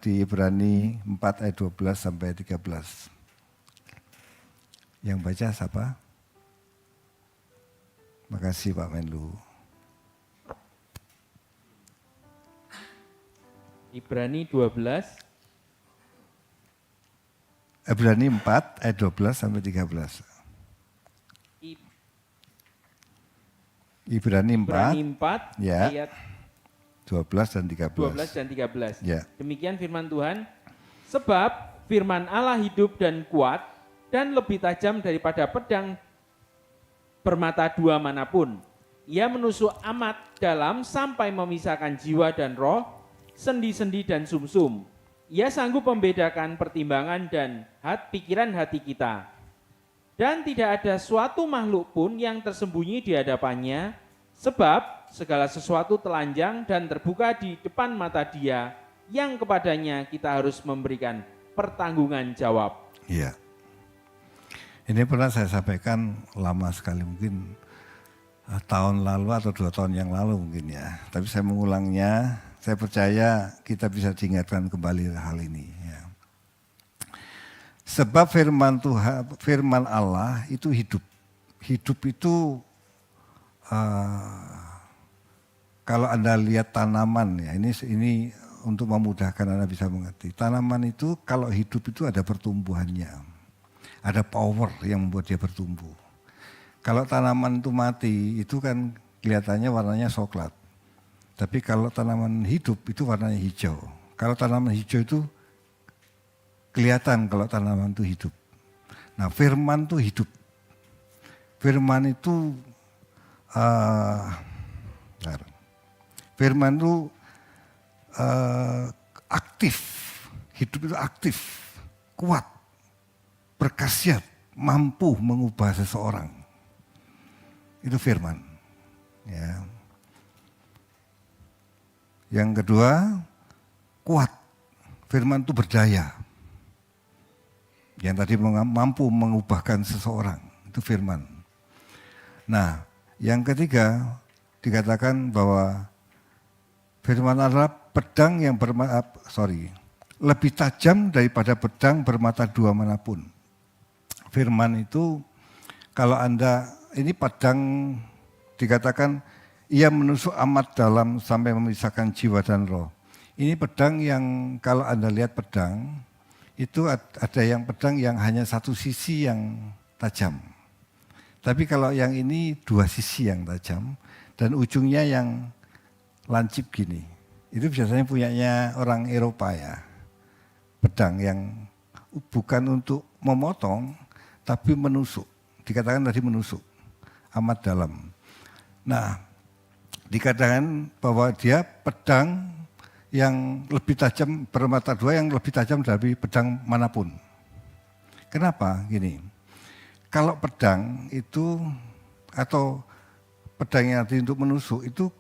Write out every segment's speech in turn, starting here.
di Ibrani 4 ayat 12 sampai 13. Yang baca siapa? Makasih Pak Menlu. Ibrani 12. Ibrani 4 ayat 12 sampai 13. Ibrani 4 ya, ayat 12 dan 13. 12 dan 13. Ya. Demikian firman Tuhan. Sebab firman Allah hidup dan kuat dan lebih tajam daripada pedang bermata dua manapun. Ia menusuk amat dalam sampai memisahkan jiwa dan roh, sendi-sendi dan sumsum. Ia sanggup membedakan pertimbangan dan pikiran hati kita. Dan tidak ada suatu makhluk pun yang tersembunyi di hadapannya, sebab segala sesuatu telanjang dan terbuka di depan mata Dia, yang kepadanya kita harus memberikan pertanggungan jawab. Iya. Ini pernah saya sampaikan lama sekali, mungkin tahun lalu atau 2 tahun yang lalu mungkin ya. Tapi saya mengulangnya, saya percaya kita bisa diingatkan kembali hal ini. Ya. Sebab firman Tuhan, firman Allah itu hidup. Hidup itu kalau Anda lihat tanaman ya, ini untuk memudahkan Anda bisa mengerti. Tanaman itu kalau hidup itu ada pertumbuhannya. Ada power yang membuat dia bertumbuh. Kalau tanaman itu mati, itu kan kelihatannya warnanya coklat. Tapi kalau tanaman hidup itu warnanya hijau. Kalau tanaman hijau itu kelihatan kalau tanaman itu hidup. Nah, firman itu hidup. Firman itu aktif. Hidup itu aktif, kuat, berkhasiat, mampu mengubah seseorang. Itu firman. Ya. Yang kedua, kuat. Firman itu berdaya. Yang tadi mampu mengubahkan seseorang. Itu firman. Nah, yang ketiga dikatakan bahwa firman adalah pedang yang lebih tajam daripada pedang bermata dua manapun. Firman itu kalau Anda, ini pedang dikatakan ia menusuk amat dalam sampai memisahkan jiwa dan roh. Ini pedang yang kalau Anda lihat pedang, itu ada yang pedang yang hanya satu sisi yang tajam. Tapi kalau yang ini 2 sisi yang tajam dan ujungnya yang lancip gini. Itu biasanya punyanya orang Eropa ya. Pedang yang bukan untuk memotong tapi menusuk. Dikatakan tadi menusuk amat dalam. Nah, dikatakan bahwa dia pedang yang lebih tajam, bermata dua yang lebih tajam dari pedang manapun. Kenapa? Gini, kalau pedang itu atau pedang yang arti untuk menusuk itu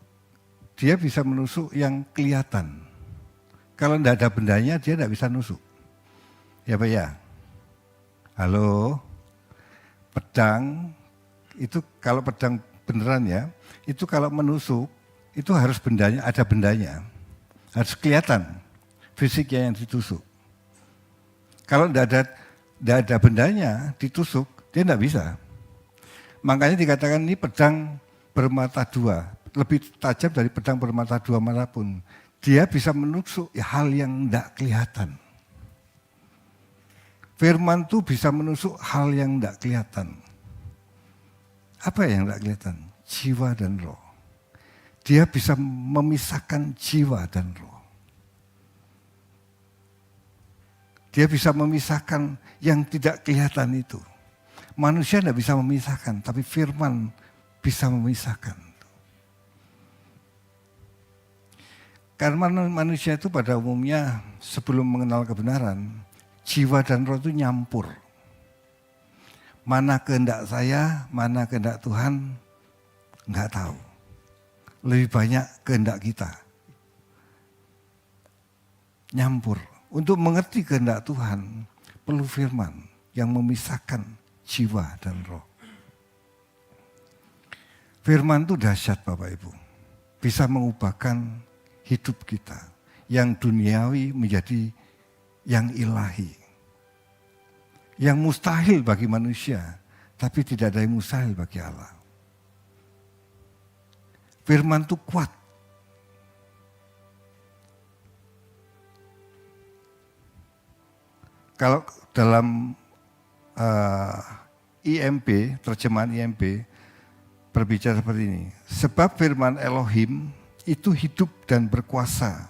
dia bisa menusuk yang kelihatan. Kalau tidak ada bendanya dia tidak bisa nusuk. Ya Pak ya? Halo? Pedang itu kalau pedang beneran ya, itu kalau menusuk itu harus bendanya, ada bendanya. Harus kelihatan fisiknya yang ditusuk. Kalau tidak ada bendanya ditusuk, dia tidak bisa. Makanya dikatakan ini pedang bermata dua, lebih tajam dari pedang bermata dua manapun. Dia bisa menusuk hal yang tidak kelihatan. Firman itu bisa menusuk hal yang tidak kelihatan. Apa yang tidak kelihatan? Jiwa dan roh. Dia bisa memisahkan jiwa dan roh. Dia bisa memisahkan yang tidak kelihatan itu. Manusia tidak bisa memisahkan, tapi firman bisa memisahkan. Karena manusia itu pada umumnya sebelum mengenal kebenaran, jiwa dan roh itu nyampur. Mana kehendak saya, mana kehendak Tuhan, enggak tahu. Lebih banyak kehendak kita. Nyampur. Untuk mengerti kehendak Tuhan, perlu firman yang memisahkan jiwa dan roh. Firman itu dahsyat Bapak Ibu. Bisa mengubahkan hidup kita. yang duniawi menjadi yang ilahi. Yang mustahil bagi manusia, tapi tidak ada yang mustahil bagi Allah. Firman itu kuat. Kalau dalam IMP, terjemahan IMP, berbicara seperti ini. Sebab firman Elohim itu hidup dan berkuasa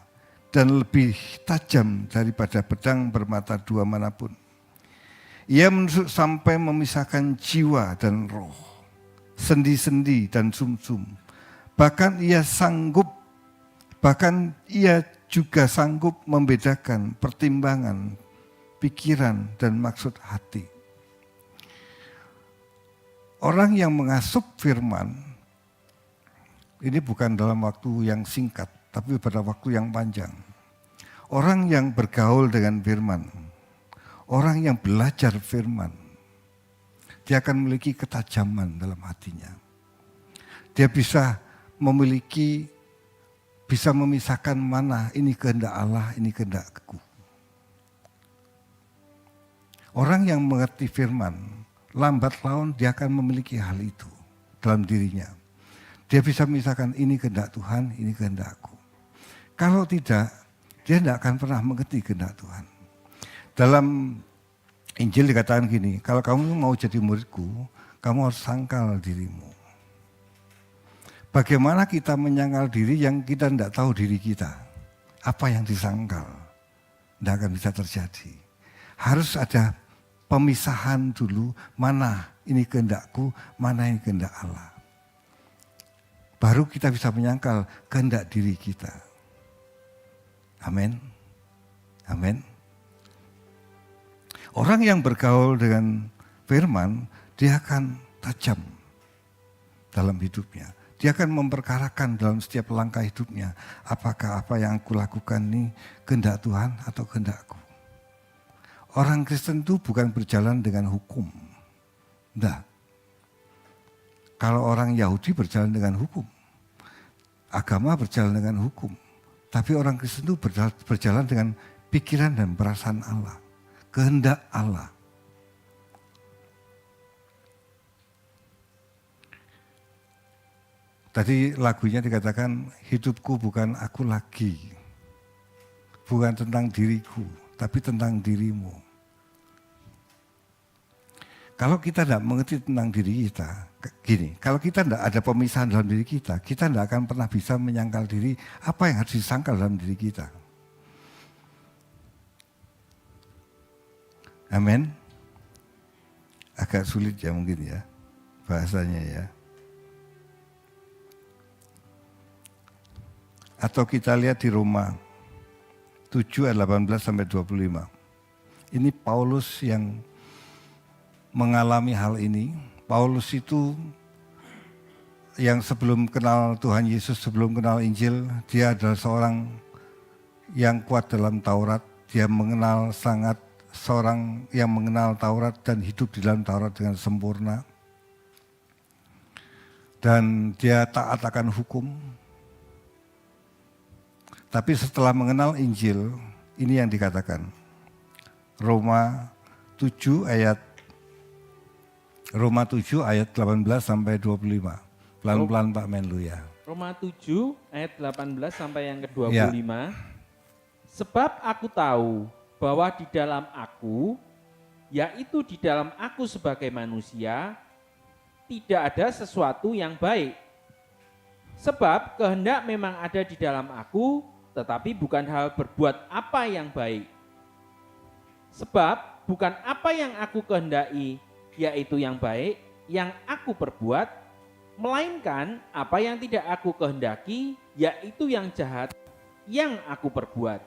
dan lebih tajam daripada pedang bermata dua manapun. Ia menusuk sampai memisahkan jiwa dan roh, sendi-sendi dan sumsum. Bahkan ia juga sanggup membedakan pertimbangan, pikiran dan maksud hati. Orang yang mengasup firman, ini bukan dalam waktu yang singkat, tapi pada waktu yang panjang. Orang yang bergaul dengan firman, orang yang belajar firman, dia akan memiliki ketajaman dalam hatinya. Dia bisa memisahkan mana ini kehendak Allah, ini kehendakku. Orang yang mengerti firman, lambat laun dia akan memiliki hal itu dalam dirinya. Dia bisa memisahkan ini kehendak Tuhan, ini kehendakku. Kalau tidak, dia tidak akan pernah mengerti kehendak Tuhan. Dalam Injil dikatakan gini, kalau kamu mau jadi muridku, kamu harus sangkal dirimu. Bagaimana kita menyangkal diri yang kita tidak tahu diri kita? Apa yang disangkal? Tidak akan bisa terjadi. Harus ada pemisahan dulu, mana ini kehendakku, mana ini kehendak Allah. Baru kita bisa menyangkal kehendak diri kita. Amin. Amin. Orang yang bergaul dengan firman, dia akan tajam dalam hidupnya. Dia akan memperkarakan dalam setiap langkah hidupnya. Apakah apa yang aku lakukan ini kehendak Tuhan atau kehendakku? Orang Kristen itu bukan berjalan dengan hukum. Tidak. Kalau orang Yahudi berjalan dengan hukum. Agama berjalan dengan hukum. Tapi orang Kristen itu berjalan dengan pikiran dan perasaan Allah. Kehendak Allah. Tadi lagunya dikatakan, hidupku bukan aku lagi. Bukan tentang diriku, tapi tentang dirimu. Kalau kita tidak mengerti tentang diri kita, gini, kalau kita tidak ada pemisahan dalam diri kita tidak akan pernah bisa menyangkal diri apa yang harus disangkal dalam diri kita. Amin. Agak sulit ya mungkin ya bahasanya ya. Atau kita lihat di Roma 7 ayat 18 sampai 25. Ini Paulus yang mengalami hal ini. Paulus itu yang sebelum kenal Tuhan Yesus, sebelum kenal Injil, dia adalah seorang yang kuat dalam Taurat. Dia mengenal sangat seorang yang mengenal Taurat dan hidup di dalam Taurat dengan sempurna. Dan dia taat akan hukum. Tapi setelah mengenal Injil, ini yang dikatakan. Roma 7 ayat 18 sampai 25. Pelan-pelan Pak Menlu ya. Roma 7 ayat 18 sampai yang ke-25. Ya. Sebab aku tahu bahwa di dalam aku, yaitu di dalam aku sebagai manusia, tidak ada sesuatu yang baik. Sebab kehendak memang ada di dalam aku, tetapi bukan hal berbuat apa yang baik. Sebab bukan apa yang aku kehendaki, yaitu yang baik, yang aku perbuat, melainkan apa yang tidak aku kehendaki, yaitu yang jahat, yang aku perbuat.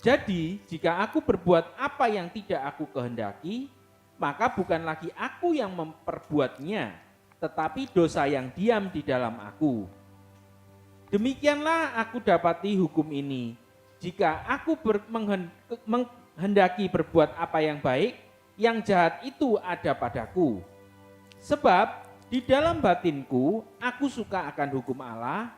Jadi, jika aku berbuat apa yang tidak aku kehendaki, maka bukan lagi aku yang memperbuatnya, tetapi dosa yang diam di dalam aku. Demikianlah aku dapati hukum ini. Jika aku menghendaki berbuat apa yang baik, yang jahat itu ada padaku. Sebab di dalam batinku aku suka akan hukum Allah,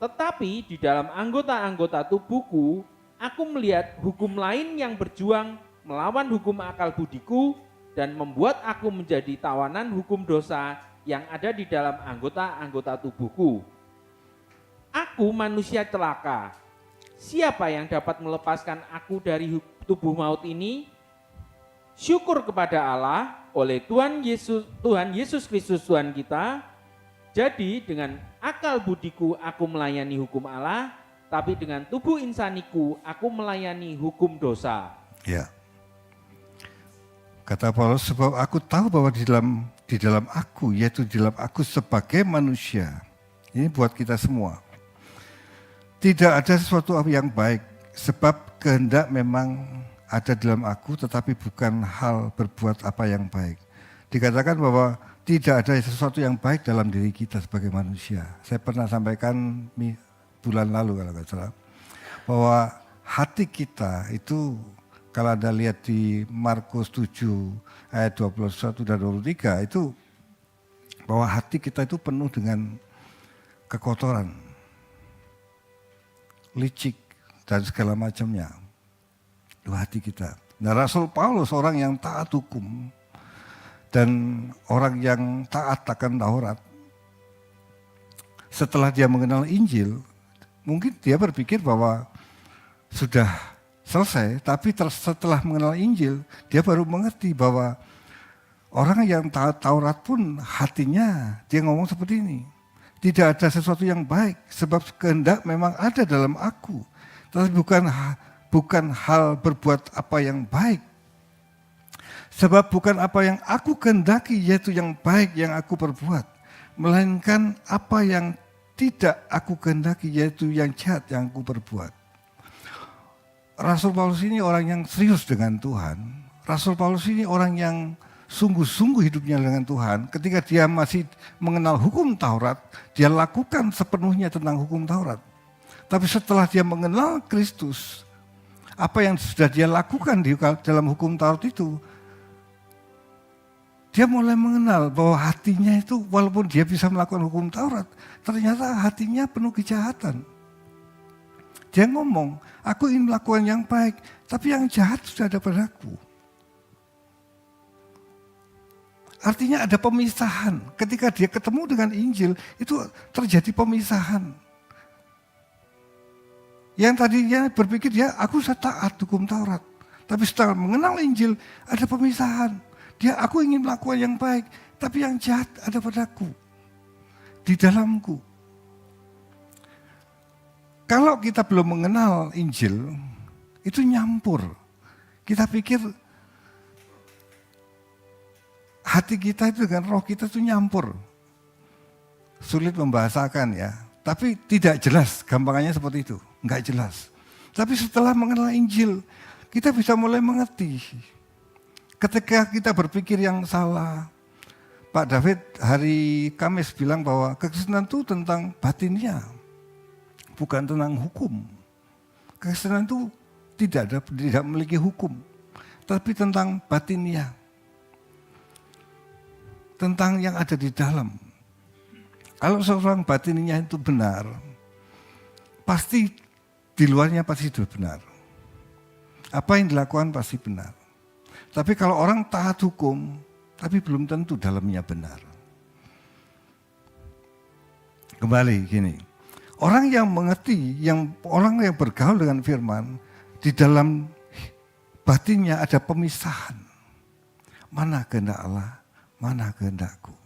Tetapi di dalam anggota-anggota tubuhku, aku melihat hukum lain yang berjuang melawan hukum akal budiku dan membuat aku menjadi tawanan hukum dosa yang ada di dalam anggota-anggota tubuhku. Aku manusia celaka. Siapa yang dapat melepaskan aku dari tubuh maut ini? Syukur kepada Allah oleh Tuhan Yesus Kristus Tuhan kita. Jadi dengan akal budiku aku melayani hukum Allah, tapi dengan tubuh insaniku aku melayani hukum dosa. Ya. Kata Paulus, sebab aku tahu bahwa di dalam aku, yaitu di dalam aku sebagai manusia. Ini buat kita semua. Tidak ada sesuatu yang baik, sebab kehendak memang ada dalam aku, tetapi bukan hal berbuat apa yang baik. Dikatakan bahwa tidak ada sesuatu yang baik dalam diri kita sebagai manusia. Saya pernah sampaikan bulan lalu kalau nggak salah, bahwa hati kita itu kalau Anda lihat di Markus 7 ayat 21 dan 23 itu bahwa hati kita itu penuh dengan kekotoran, licik dan segala macamnya. Itu hati kita. Nah, Rasul Paulus orang yang taat hukum dan orang yang taat akan Taurat, setelah dia mengenal Injil, mungkin dia berpikir bahwa sudah selesai, tapi setelah mengenal Injil, dia baru mengerti bahwa orang yang taat Taurat pun hatinya, dia ngomong seperti ini, tidak ada sesuatu yang baik, sebab kehendak memang ada dalam aku, tapi bukan hal berbuat apa yang baik. Sebab bukan apa yang aku kehendaki yaitu yang baik yang aku perbuat, melainkan apa yang tidak aku kehendaki yaitu yang jahat yang aku perbuat. Rasul Paulus ini orang yang serius dengan Tuhan. Rasul Paulus ini orang yang sungguh-sungguh hidupnya dengan Tuhan. Ketika dia masih mengenal hukum Taurat, dia lakukan sepenuhnya tentang hukum Taurat. Tapi setelah dia mengenal Kristus, apa yang sudah dia lakukan di dalam hukum Taurat itu, dia mulai mengenal bahwa hatinya itu walaupun dia bisa melakukan hukum Taurat, ternyata hatinya penuh kejahatan. Dia ngomong, aku ingin melakukan yang baik, tapi yang jahat sudah ada padaku. Artinya ada pemisahan. Ketika dia ketemu dengan Injil, itu terjadi pemisahan. Yang tadinya berpikir, ya aku sudah taat hukum Taurat. Tapi setelah mengenal Injil, ada pemisahan. Aku ingin melakukan yang baik, tapi yang jahat ada padaku, di dalamku. Kalau kita belum mengenal Injil, itu nyampur. Kita pikir hati kita itu dengan roh kita itu nyampur. Sulit membahasakan ya, tapi tidak jelas, gampangannya seperti itu, enggak jelas. Tapi setelah mengenal Injil, kita bisa mulai mengerti. Ketika kita berpikir yang salah, Pak David hari Kamis bilang bahwa kekristenan itu tentang batinnya, bukan tentang hukum. Kekristenan itu tidak memiliki hukum, tapi tentang batinnya, tentang yang ada di dalam. Kalau seorang batinnya itu benar, pasti di luarnya pasti sudah benar. Apa yang dilakukan pasti benar. Tapi kalau orang taat hukum, tapi belum tentu dalamnya benar. Kembali gini, orang yang mengerti, orang yang bergaul dengan firman, di dalam batinnya ada pemisahan. Mana kehendak Allah, mana kehendakku.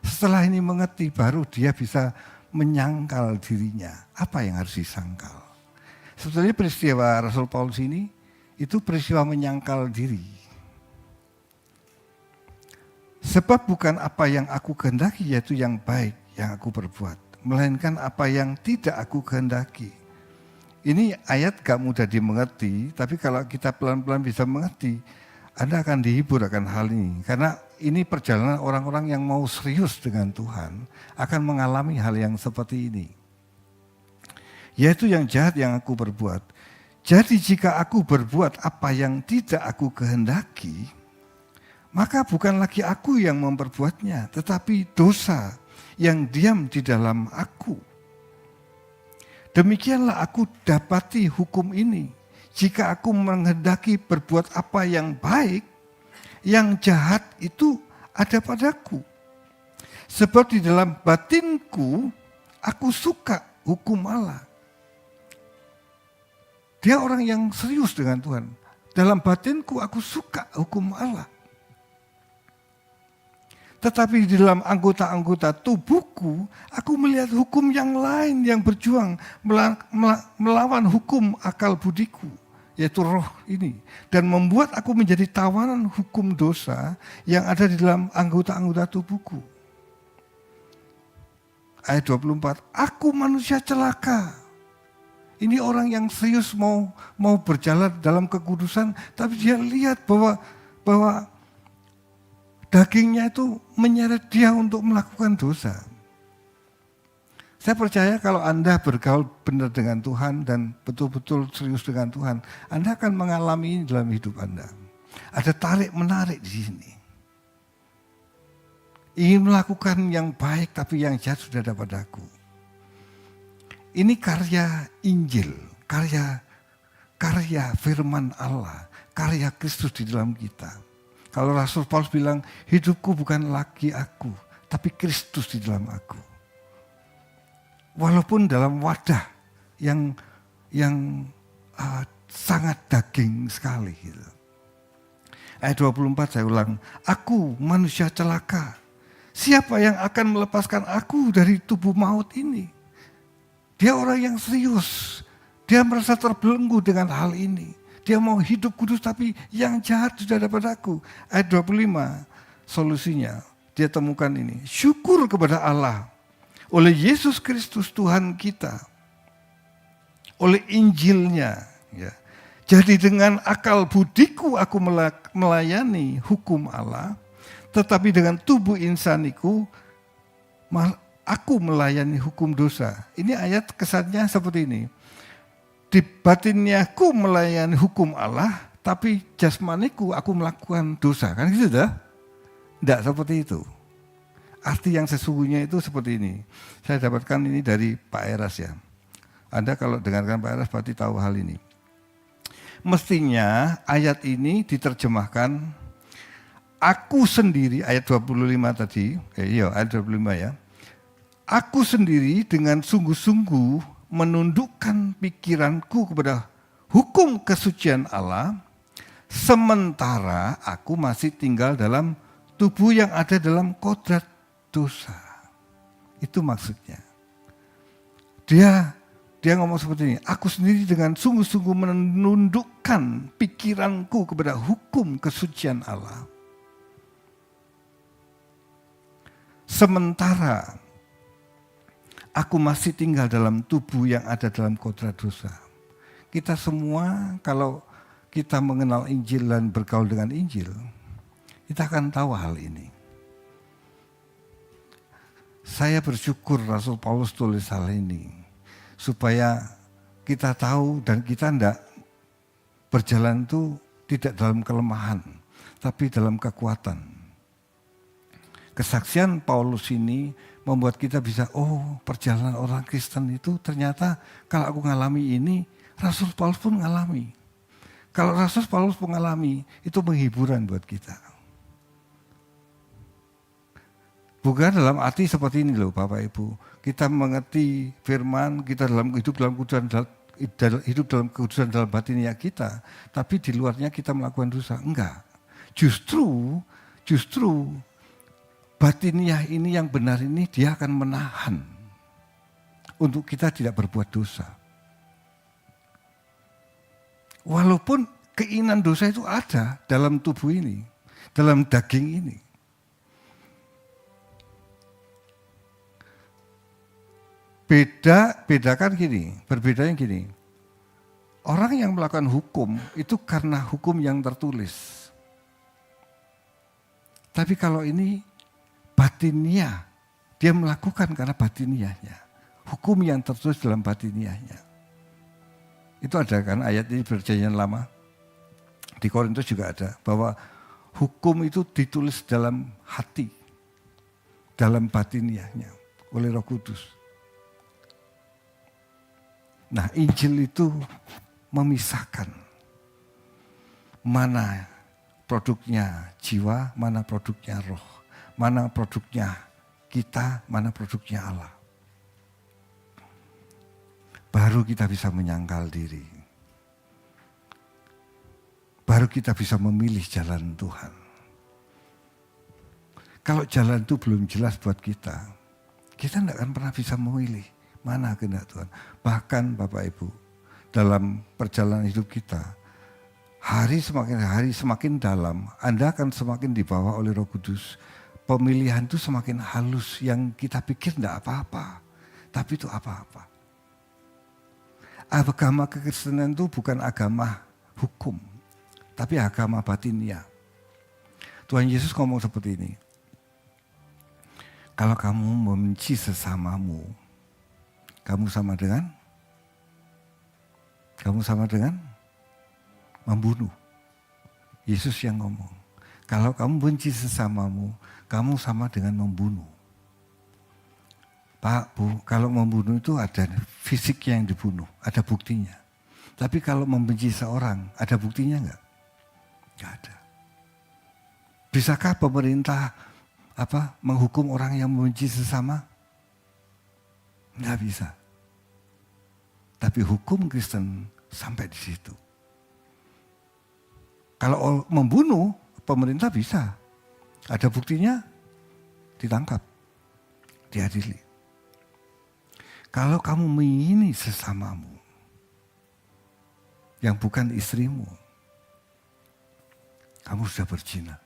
Setelah ini mengerti, baru dia bisa menyangkal dirinya. Apa yang harus disangkal? Sebetulnya peristiwa Rasul Paulus ini, itu peristiwa menyangkal diri. Sebab bukan apa yang aku kehendaki yaitu yang baik yang aku perbuat, melainkan apa yang tidak aku kehendaki. Ini ayat gak mudah dimengerti, tapi kalau kita pelan-pelan bisa mengerti, Anda akan dihibur akan hal ini. Karena ini perjalanan orang-orang yang mau serius dengan Tuhan akan mengalami hal yang seperti ini. Yaitu yang jahat yang aku perbuat. Jadi jika aku berbuat apa yang tidak aku kehendaki, maka bukan lagi aku yang memperbuatnya, tetapi dosa yang diam di dalam aku. Demikianlah aku dapati hukum ini. Jika aku menghendaki berbuat apa yang baik, yang jahat itu ada padaku. Sebab di dalam batinku, aku suka hukum Allah. Dia orang yang serius dengan Tuhan. Dalam batinku aku suka hukum Allah. Tetapi di dalam anggota-anggota tubuhku, aku melihat hukum yang lain yang berjuang melawan hukum akal budiku, yaitu roh ini. Dan membuat aku menjadi tawanan hukum dosa yang ada di dalam anggota-anggota tubuhku. Ayat 24, aku manusia celaka. Ini orang yang serius mau berjalan dalam kekudusan, tapi dia lihat bahwa dagingnya itu menyeret dia untuk melakukan dosa. Saya percaya kalau Anda bergaul benar dengan Tuhan dan betul-betul serius dengan Tuhan, Anda akan mengalami ini dalam hidup Anda. Ada tarik-menarik di sini. Ingin melakukan yang baik tapi yang jahat sudah ada padaku. Ini karya Injil, karya firman Allah, karya Kristus di dalam kita. Kalau Rasul Paulus bilang, hidupku bukan lagi aku, tapi Kristus di dalam aku. Walaupun dalam wadah yang sangat daging sekali. Gitu. Ayat 24 saya ulang, aku manusia celaka. Siapa yang akan melepaskan aku dari tubuh maut ini? Dia orang yang serius. Dia merasa terbelenggu dengan hal ini. Dia mau hidup kudus tapi yang jahat sudah ada padaku. Ayat 25 solusinya. Dia temukan ini. Syukur kepada Allah. Oleh Yesus Kristus Tuhan kita. Oleh Injilnya. Ya. Jadi dengan akal budiku aku melayani hukum Allah. Tetapi dengan tubuh insaniku aku melayani hukum dosa. Ini ayat kesannya seperti ini. Di batinnya aku melayani hukum Allah, tapi jasmaniku aku melakukan dosa. Kan gitu dah? Tidak seperti itu. Arti yang sesungguhnya itu seperti ini. Saya dapatkan ini dari Pak Eras ya. Anda kalau dengarkan Pak Eras pasti tahu hal ini. Mestinya ayat ini diterjemahkan aku sendiri, ayat 25 tadi. Ayat 25 ya. Aku sendiri dengan sungguh-sungguh menundukkan pikiranku kepada hukum kesucian Allah, sementara aku masih tinggal dalam tubuh yang ada dalam kodrat dosa. Itu maksudnya. Dia ngomong seperti ini, aku sendiri dengan sungguh-sungguh menundukkan pikiranku kepada hukum kesucian Allah. Sementara aku masih tinggal dalam tubuh yang ada dalam kodrat dosa. Kita semua kalau kita mengenal Injil dan bergaul dengan Injil, kita akan tahu hal ini. Saya bersyukur Rasul Paulus tulis hal ini, supaya kita tahu dan kita tidak berjalan itu tidak dalam kelemahan, tapi dalam kekuatan. Kesaksian Paulus ini membuat kita bisa, perjalanan orang Kristen itu ternyata kalau aku ngalami ini, Rasul Paulus pun ngalami. Kalau Rasul Paulus mengalami, itu penghiburan buat kita. Bukan dalam arti seperti ini loh Bapak Ibu. Kita mengerti firman, kita hidup dalam kekudusan dalam batinnya kita, tapi di luarnya kita melakukan dosa. Enggak. Justru batiniah ini yang benar ini dia akan menahan untuk kita tidak berbuat dosa. Walaupun keinginan dosa itu ada dalam tubuh ini, dalam daging ini. Bedakan gini, berbedanya gini. Orang yang melakukan hukum itu karena hukum yang tertulis. Tapi kalau ini batiniah, dia melakukan karena batiniahnya. Hukum yang tertulis dalam batiniahnya. Itu ada kan ayat ini perjanjian lama. Di Korintus juga ada bahwa hukum itu ditulis dalam hati, dalam batiniahnya oleh Roh Kudus. Nah, Injil itu memisahkan mana produknya jiwa, mana produknya roh, mana produknya kita, mana produknya Allah. Baru kita bisa menyangkal diri. Baru kita bisa memilih jalan Tuhan. Kalau jalan itu belum jelas buat kita tidak akan pernah bisa memilih mana kehendak Tuhan. Bahkan Bapak Ibu, dalam perjalanan hidup kita, hari semakin dalam, Anda akan semakin dibawa oleh Roh Kudus. Pemilihan itu semakin halus, yang kita pikir tidak apa-apa, tapi itu apa-apa. Agama kekristenan itu bukan agama hukum, tapi agama batinia. Tuhan Yesus ngomong seperti ini. Kalau kamu membenci sesamamu, kamu sama dengan membunuh. Yesus yang ngomong. Kalau kamu benci sesamamu, kamu sama dengan membunuh. Pak, Bu, kalau membunuh itu ada fisiknya yang dibunuh, ada buktinya. Tapi kalau membenci seorang, ada buktinya enggak? Enggak ada. Bisakah pemerintah menghukum orang yang membenci sesama? Enggak bisa. Tapi hukum Kristen sampai di situ. Kalau membunuh, pemerintah bisa. Ada buktinya, ditangkap, diadili. Kalau kamu mengingini sesamamu, yang bukan istrimu, kamu sudah berzina.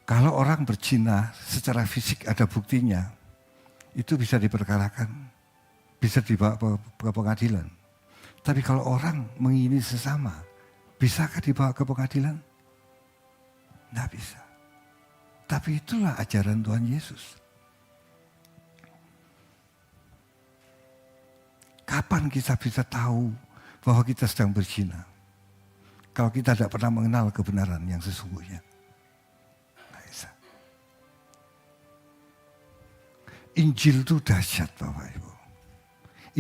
Kalau orang berzina secara fisik ada buktinya, itu bisa diperkarakan, bisa dibawa ke pengadilan. Tapi kalau orang mengingini sesama, bisakah dibawa ke pengadilan? Tidak bisa. Tapi itulah ajaran Tuhan Yesus. Kapan kita bisa tahu bahwa kita sedang berzina? Kalau kita tidak pernah mengenal kebenaran yang sesungguhnya. Injil itu dahsyat Bapak Ibu.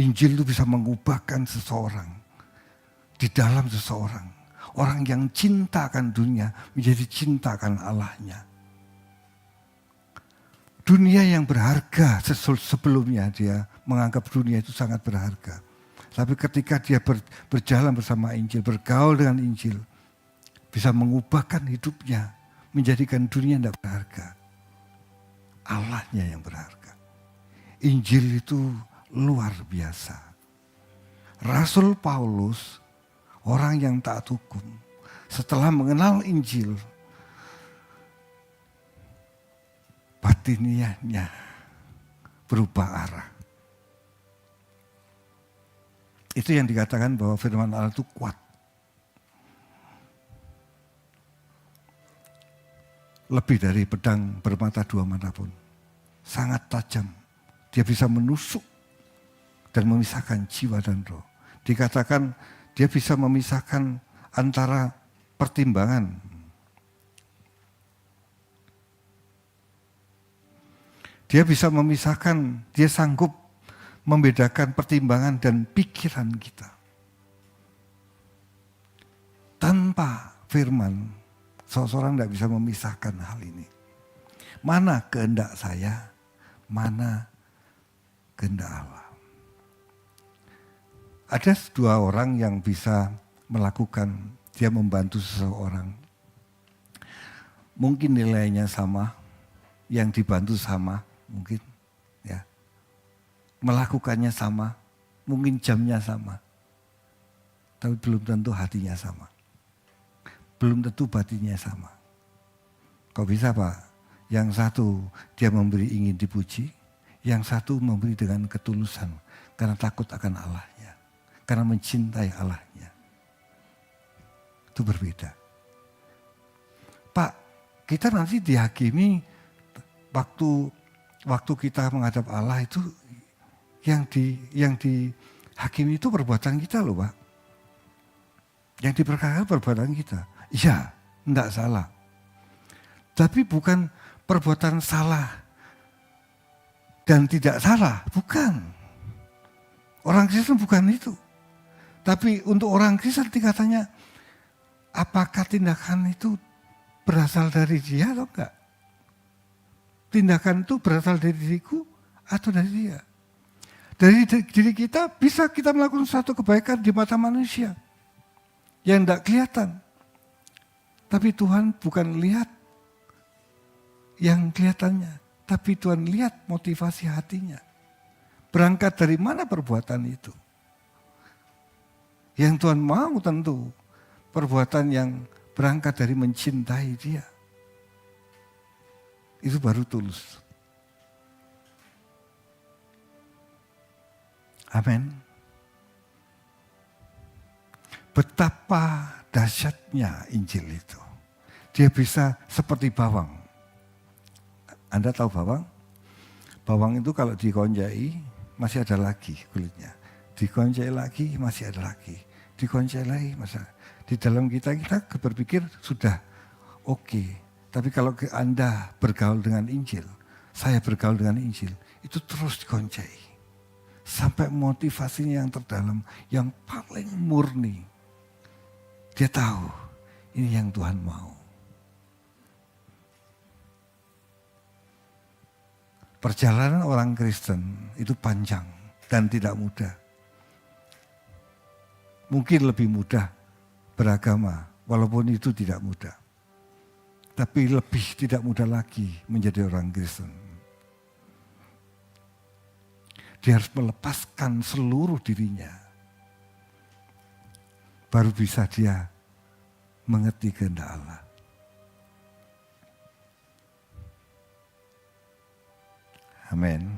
Injil itu bisa mengubahkan seseorang di dalam seseorang. Orang yang cintakan dunia menjadi cintakan Allahnya. Dunia yang berharga sebelumnya dia menganggap dunia itu sangat berharga. Tapi ketika dia berjalan bersama Injil, bergaul dengan Injil, bisa mengubahkan hidupnya, menjadikan dunia tidak berharga. Allahnya yang berharga. Injil itu luar biasa. Rasul Paulus, orang yang taat hukum, setelah mengenal Injil, batiniahnya berubah arah. Itu yang dikatakan bahwa firman Allah itu kuat. Lebih dari pedang bermata dua manapun. Sangat tajam. Dia bisa menusuk dan memisahkan jiwa dan roh. Dikatakan dia bisa memisahkan antara pertimbangan. Dia bisa memisahkan, dia sanggup membedakan pertimbangan dan pikiran kita. Tanpa firman, seseorang tidak bisa memisahkan hal ini. Mana kehendak saya, mana kehendak Allah. Ada dua orang yang bisa melakukan, dia membantu seseorang. Mungkin nilainya sama, yang dibantu sama, mungkin ya. Melakukannya sama, mungkin jamnya sama. Tapi belum tentu hatinya sama. Belum tentu batinnya sama. Kok bisa Pak? Yang satu dia memberi ingin dipuji, yang satu memberi dengan ketulusan karena takut akan Allahnya, karena mencintai Allahnya. Itu berbeda. Pak, kita nanti dihakimi waktu kita menghadap Allah itu yang dihakimi itu perbuatan kita loh Pak. Yang diperkarakan perbuatan kita. Iya, enggak salah. Tapi bukan perbuatan salah dan tidak salah, bukan. Orang Kristen bukan itu. Tapi untuk orang Kristen tingkatannya, apakah tindakan itu berasal dari dia atau enggak? Tindakan itu berasal dari diriku atau dari dia? Dari diri kita bisa kita melakukan suatu kebaikan di mata manusia yang tidak kelihatan. Tapi Tuhan bukan lihat yang kelihatannya, tapi Tuhan lihat motivasi hatinya. Berangkat dari mana perbuatan itu? Yang Tuhan mau tentu perbuatan yang berangkat dari mencintai Dia. Itu baru tulus. Amin. Betapa dahsyatnya Injil itu. Dia bisa seperti bawang. Anda tahu bawang? Bawang itu kalau dikonjai masih ada lagi kulitnya. Dikonjai lagi masih ada lagi. Dikonjai lagi masih ada. Di dalam kita berpikir sudah oke. Tapi kalau Anda bergaul dengan Injil, saya bergaul dengan Injil, itu terus dikonjai. Sampai motivasinya yang terdalam, yang paling murni. Dia tahu ini yang Tuhan mau. Perjalanan orang Kristen itu panjang dan tidak mudah. Mungkin lebih mudah beragama, walaupun itu tidak mudah. Tapi lebih tidak mudah lagi menjadi orang Kristen. Dia harus melepaskan seluruh dirinya. Baru bisa dia mengerti kehendak Allah. Amin.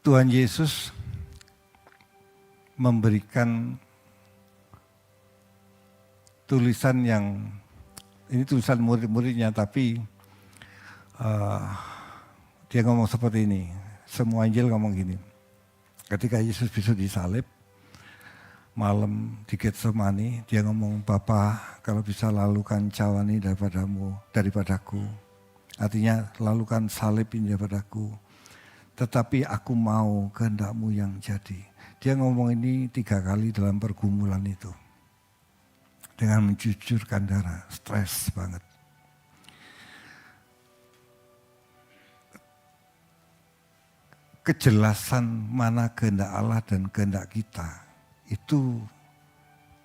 Tuhan Yesus memberikan tulisan yang, ini tulisan murid-muridnya, tapi dia ngomong seperti ini. Semua Injil ngomong gini, ketika Yesus besok disalib, malam di Getsemani, dia ngomong, Bapa, kalau bisa lalukan cawan ini daripadaku. Artinya lalukan salib ini daripadaku. Tetapi aku mau kehendak-Mu yang jadi. Dia ngomong ini 3 kali dalam pergumulan itu. Dengan mencucurkan darah, stres banget. Kejelasan mana kehendak Allah dan kehendak kita itu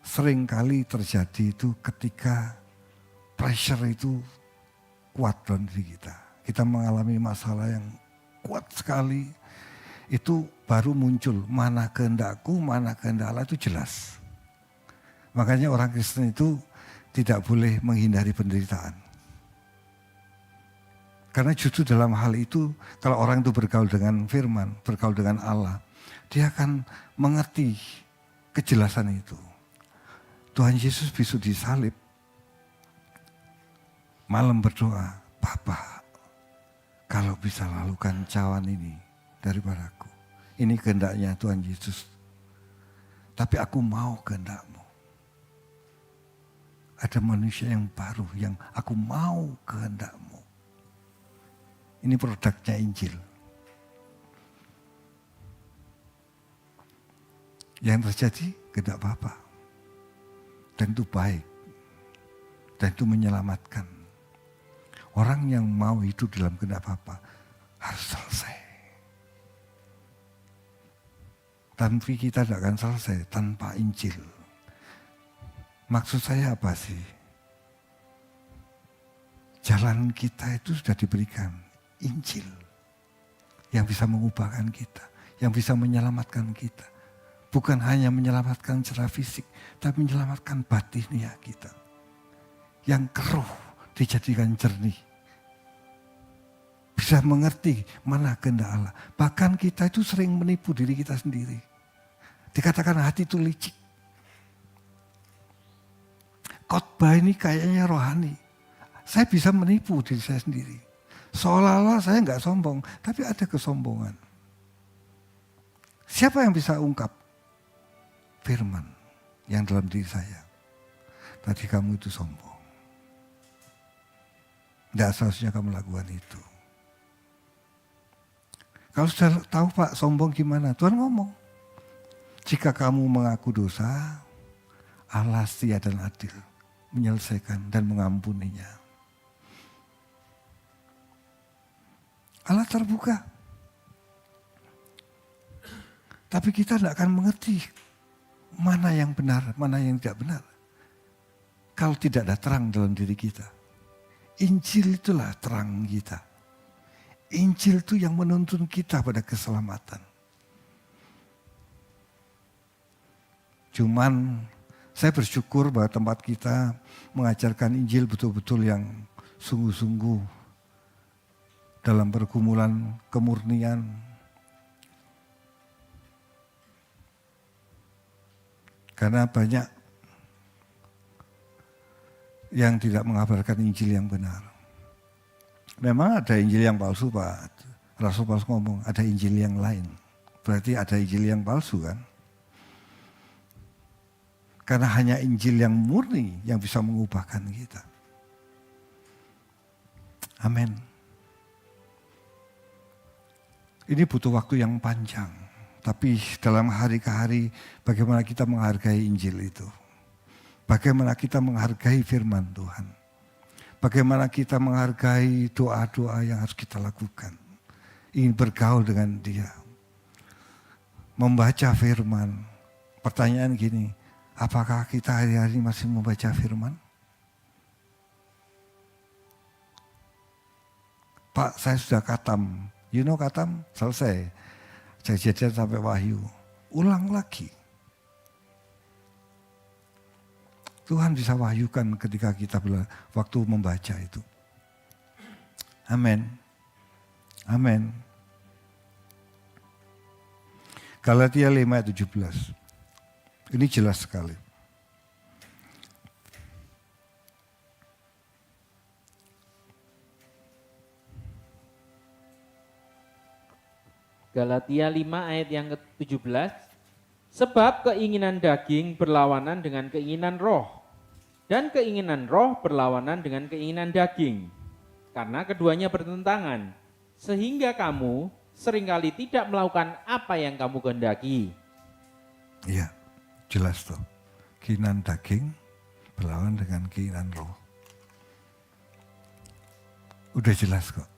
sering kali terjadi itu ketika pressure itu kuat dalam diri kita. Kita mengalami masalah yang kuat sekali, itu baru muncul mana kehendakku, mana kehendak Allah itu jelas. Makanya orang Kristen itu tidak boleh menghindari penderitaan. Karena justru dalam hal itu, kalau orang itu bergaul dengan firman, bergaul dengan Allah, dia akan mengerti kejelasan itu. Tuhan Yesus besok disalib, malam berdoa, Bapa, kalau bisa lalukan cawan ini daripadaku. Ini kehendaknya Tuhan Yesus. Tapi aku mau kehendak-Mu. Ada manusia yang baru, yang aku mau kehendak-Mu. Ini produknya Injil. Yang terjadi kehendak Bapa. Dan itu baik. Dan itu menyelamatkan. Orang yang mau hidup dalam kehendak Bapa harus selesai. Tapi kita tidak akan selesai tanpa Injil. Maksud saya apa sih? Jalan kita itu sudah diberikan Injil yang bisa mengubahkan kita, yang bisa menyelamatkan kita. Bukan hanya menyelamatkan secara fisik, tapi menyelamatkan batinia kita. Yang keruh dijadikan jernih. Bisa mengerti mana kehendak Allah. Bahkan kita itu sering menipu diri kita sendiri. Dikatakan hati itu licik. Khotbah ini kayaknya rohani. Saya bisa menipu diri saya sendiri. Seolah-olah saya nggak sombong, tapi ada kesombongan. Siapa yang bisa ungkap firman yang dalam diri saya? Tadi kamu itu sombong. Tidak seharusnya kamu lakukan itu. Kalau sudah tahu Pak sombong gimana? Tuhan ngomong. Jika kamu mengaku dosa, Allah setia dan adil menyelesaikan dan mengampuninya. Allah terbuka. Tapi kita tidak akan mengerti mana yang benar, mana yang tidak benar. Kalau tidak ada terang dalam diri kita. Injil itulah terang kita. Injil itu yang menuntun kita pada keselamatan. Cuman saya bersyukur bahwa tempat kita mengajarkan Injil betul-betul yang sungguh-sungguh dalam pergumulan kemurnian. Karena banyak yang tidak mengabarkan Injil yang benar. Memang ada Injil yang palsu Pak. Rasul Paulus ngomong ada Injil yang lain. Berarti ada Injil yang palsu kan? Karena hanya Injil yang murni yang bisa mengubahkan kita. Amin. Ini butuh waktu yang panjang. Tapi dalam hari ke hari bagaimana kita menghargai Injil itu. Bagaimana kita menghargai firman Tuhan. Bagaimana kita menghargai doa-doa yang harus kita lakukan. Ingin bergaul dengan Dia. Membaca firman. Pertanyaan gini, apakah kita hari-hari masih membaca firman? Pak, saya sudah khatam. You know khatam? Selesai. Kejadian sampai Wahyu. Ulang lagi. Tuhan bisa wahyukan ketika kita waktu membaca itu. Amin. Amin. Galatia 5 ayat 17. Ini jelas sekali. Galatia 5 ayat yang ke-17. Sebab keinginan daging berlawanan dengan keinginan roh. Dan keinginan roh berlawanan dengan keinginan daging. Karena keduanya bertentangan. Sehingga kamu seringkali tidak melakukan apa yang kamu kehendaki. Iya, jelas tuh. Keinginan daging berlawanan dengan keinginan roh. Udah jelas kok.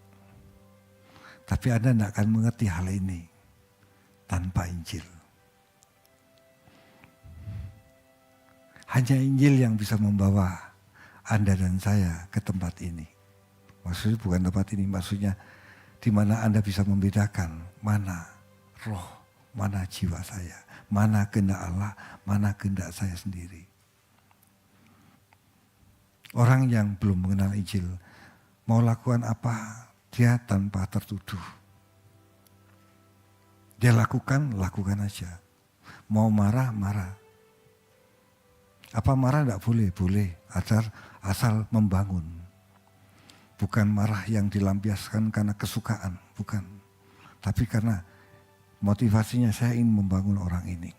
Tapi Anda tidak akan mengerti hal ini tanpa Injil. Hanya Injil yang bisa membawa Anda dan saya ke tempat ini. Maksudnya bukan tempat ini, maksudnya di mana Anda bisa membedakan mana roh, mana jiwa saya, mana kehendak Allah, mana kehendak saya sendiri. Orang yang belum mengenal Injil mau lakukan apa, dia tanpa tertuduh. Dia lakukan aja. Mau marah, marah. Apa marah tidak boleh? Boleh. Asal membangun. Bukan marah yang dilampiaskan karena kesukaan. Bukan. Tapi karena motivasinya saya ingin membangun orang ini.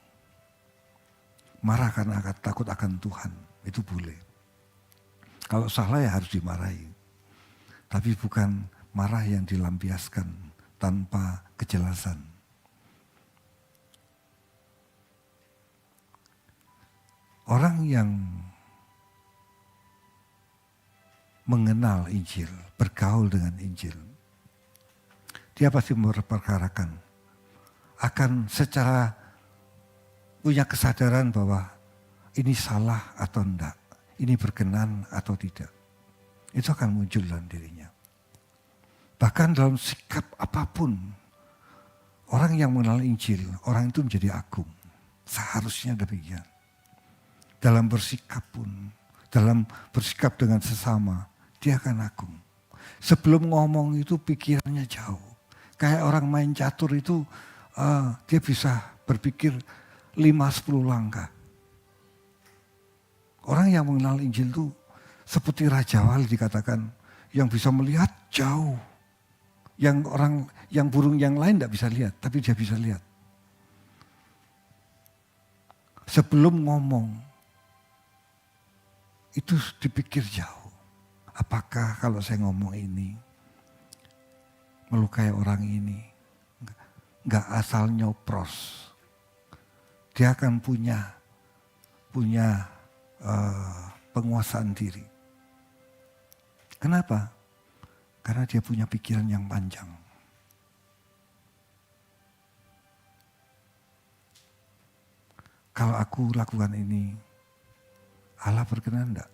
Marah karena takut akan Tuhan. Itu boleh. Kalau salah ya harus dimarahi. Tapi bukan marah yang dilampiaskan tanpa kejelasan. Orang yang mengenal Injil, bergaul dengan Injil, dia pasti memperkarakan, akan secara punya kesadaran bahwa ini salah atau enggak, ini berkenan atau tidak. Itu akan muncul dalam dirinya. Bahkan dalam sikap apapun, orang yang mengenal Injil, orang itu menjadi agung. Seharusnya demikian. Dalam bersikap pun, dalam bersikap dengan sesama, dia akan agung. Sebelum ngomong itu pikirannya jauh. Kayak orang main catur itu, dia bisa berpikir 5-10 langkah. Orang yang mengenal Injil itu seperti Raja Wali dikatakan, yang bisa melihat jauh. Yang burung yang lain tidak bisa lihat, tapi dia bisa lihat. sebelum ngomong, itu dipikir jauh. Apakah kalau saya ngomong ini, melukai orang ini, nggak asal nyopros. Dia akan punya penguasaan diri. Kenapa? Karena dia punya pikiran yang panjang. Kalau aku lakukan ini, Allah berkenan enggak?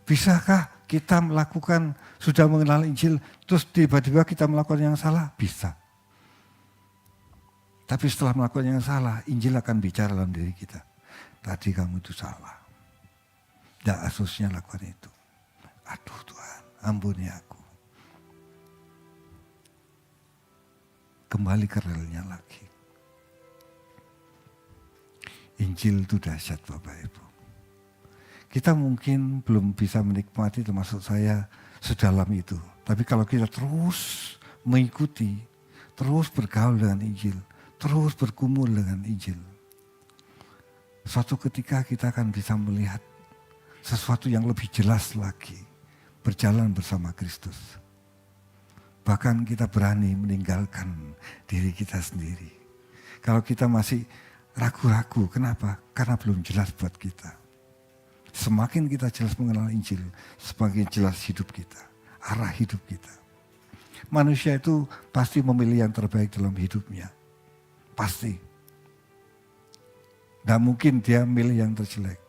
Bisakah kita melakukan, sudah mengenal Injil, terus tiba-tiba kita melakukan yang salah? Bisa. Tapi setelah melakukan yang salah, Injil akan bicara dalam diri kita. Tadi kamu itu salah. Tidak asusnya lakukan itu. Aduh Tuhan, ampuni aku. Kembali ke relnya lagi. Injil itu dahsyat Bapak Ibu. Kita mungkin belum bisa menikmati, termasuk saya, sedalam itu. Tapi kalau kita terus mengikuti, terus bergaul dengan Injil, terus bergumul dengan Injil, suatu ketika kita akan bisa melihat sesuatu yang lebih jelas lagi, berjalan bersama Kristus. Bahkan kita berani meninggalkan diri kita sendiri. Kalau kita masih ragu-ragu, kenapa? Karena belum jelas buat kita. Semakin kita jelas mengenal Injil, semakin jelas hidup kita, arah hidup kita. Manusia itu pasti memilih yang terbaik dalam hidupnya. Pasti. Tidak mungkin dia milih yang terjelek.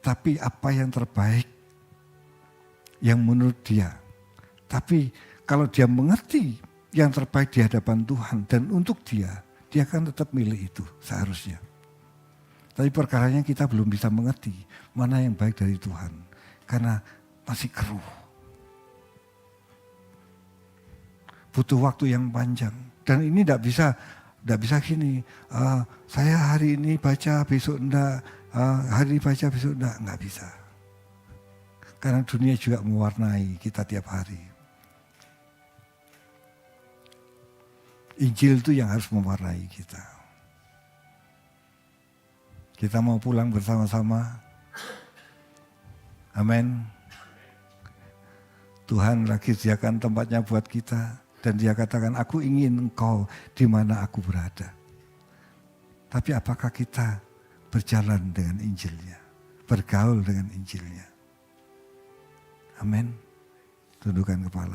Tapi apa yang terbaik yang menurut dia. Tapi kalau dia mengerti yang terbaik di hadapan Tuhan dan untuk dia akan tetap milih itu seharusnya. Tapi perkaranya kita belum bisa mengerti mana yang baik dari Tuhan. Karena masih keruh. Butuh waktu yang panjang. Dan ini tidak bisa gini. Saya hari ini baca, besok enggak. Hari ini baca, besok enggak bisa. Karena dunia juga mewarnai kita tiap hari. Injil itu yang harus mewarnai kita. Kita mau pulang bersama-sama. Amin. Tuhan lagi sediakan tempatnya buat kita. Dan dia katakan, aku ingin engkau di mana aku berada. Tapi apakah kita berjalan dengan Injilnya? Bergaul dengan Injilnya? Amin. Tundukkan kepala.